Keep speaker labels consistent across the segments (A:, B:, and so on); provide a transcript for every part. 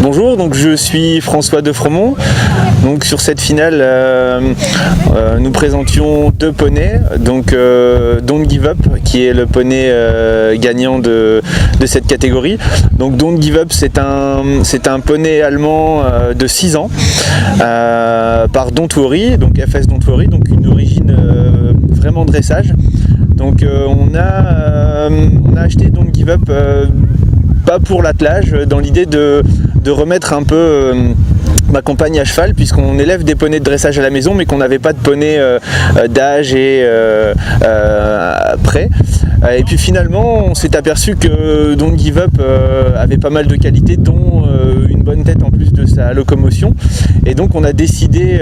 A: Bonjour, donc je suis François Defremont. Donc sur cette finale, nous présentions deux poneys. Donc Don't Give Up, qui est le poney gagnant de cette catégorie. Donc Don't Give Up, c'est un poney allemand de 6 ans par Don't Worry, donc FS Don't Worry, donc une origine vraiment dressage. Donc on a acheté Don't Give Up pas pour l'attelage, dans l'idée de remettre un peu ma compagne à cheval, puisqu'on élève des poneys de dressage à la maison mais qu'on n'avait pas de poney d'âge et prêt. Et puis finalement on s'est aperçu que Don't Give Up avait pas mal de qualités, dont une bonne tête en plus de sa locomotion. Et donc on a décidé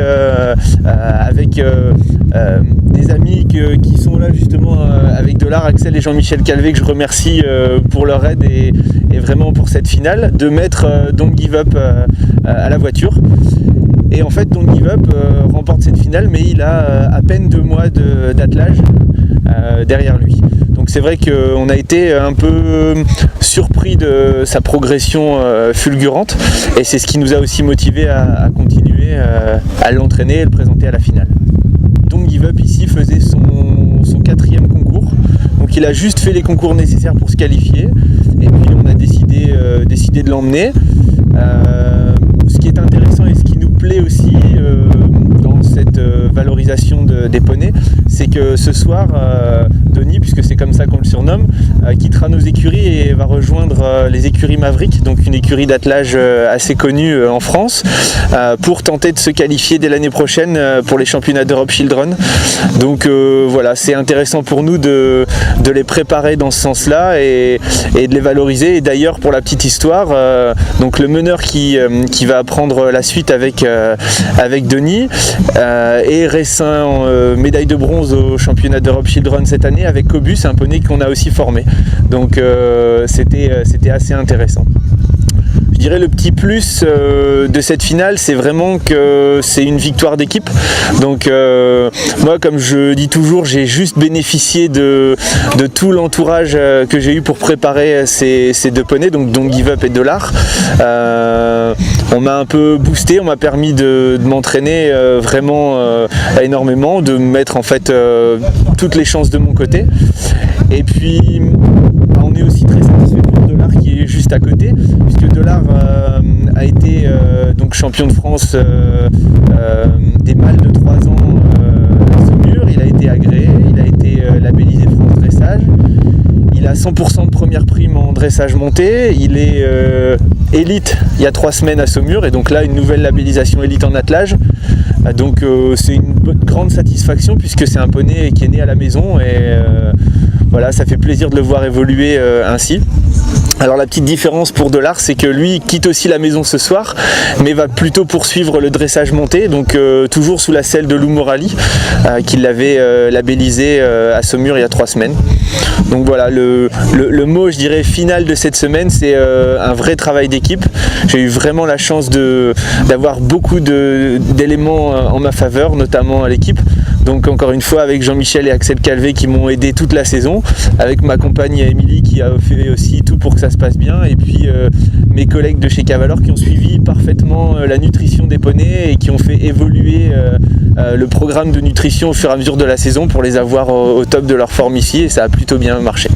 A: avec des amis qui sont là justement avec Delard, Axel et Jean-Michel Calvé, que je remercie pour leur aide et vraiment pour cette finale, de mettre Don't Give Up à la voiture. Et en fait Don't Give Up remporte cette finale, mais il a à peine 2 mois d'attelage derrière lui. Donc c'est vrai qu'on a été un peu surpris de sa progression fulgurante, et c'est ce qui nous a aussi motivé à continuer à l'entraîner et le présenter à la finale. Don't Give Up ici faisait son 4e concours, donc il a juste fait les concours nécessaires pour se qualifier, et puis on a décidé de l'emmener. Ce qui est intéressant et ce qui nous plaît aussi dans cette valorisation des poneys, c'est que ce soir, Denis, puisque c'est comme ça qu'on le surnomme, quittera nos écuries et va rejoindre les écuries Maverick, donc une écurie d'attelage assez connue en France, pour tenter de se qualifier dès l'année prochaine pour les championnats d'Europe Children. Donc voilà, c'est intéressant pour nous de les préparer dans ce sens-là et de les valoriser. Et d'ailleurs, pour la petite histoire, donc le meneur qui va prendre la suite avec Denis est récent médaille de bronze au championnat d'Europe Children cette année avec Cobus, un poney qu'on a aussi formé. Donc c'était assez intéressant. Je dirais le petit plus de cette finale, c'est vraiment que c'est une victoire d'équipe. Donc moi, comme je dis toujours, j'ai juste bénéficié de tout l'entourage que j'ai eu pour préparer ces deux poneys, donc Don't Give Up et Delard. On m'a un peu boosté, on m'a permis de m'entraîner vraiment énormément, de mettre en fait toutes les chances de mon côté. Et puis on est aussi très satisfait pour Delard qui est juste à côté, puisque Delard a été donc champion de France des mâles de 3 ans à Saumur. Il a été agréé, il a été labellisé France Dressage. Il a 100% de première prime en dressage monté. Il est élite il y a 3 semaines à Saumur, et donc là une nouvelle labellisation élite en attelage. Donc c'est une grande satisfaction, puisque c'est un poney qui est né à la maison, et voilà, ça fait plaisir de le voir évoluer ainsi. Alors la petite différence pour Delard, c'est que lui quitte aussi la maison ce soir, mais va plutôt poursuivre le dressage monté, donc toujours sous la selle de Lou Morali, qui l'avait labellisé à Saumur il y a 3 semaines. Donc voilà, le mot, je dirais, final de cette semaine, c'est un vrai travail d'équipe. J'ai eu vraiment la chance d'avoir beaucoup d'éléments en ma faveur, notamment à l'équipe. Donc encore une fois, avec Jean-Michel et Axel Calvé qui m'ont aidé toute la saison, avec ma compagne Émilie qui a fait aussi tout pour que ça se passe bien, et puis mes collègues de chez Cavalor qui ont suivi parfaitement la nutrition des poneys et qui ont fait évoluer le programme de nutrition au fur et à mesure de la saison pour les avoir au top de leur forme ici, et ça a plutôt bien marché.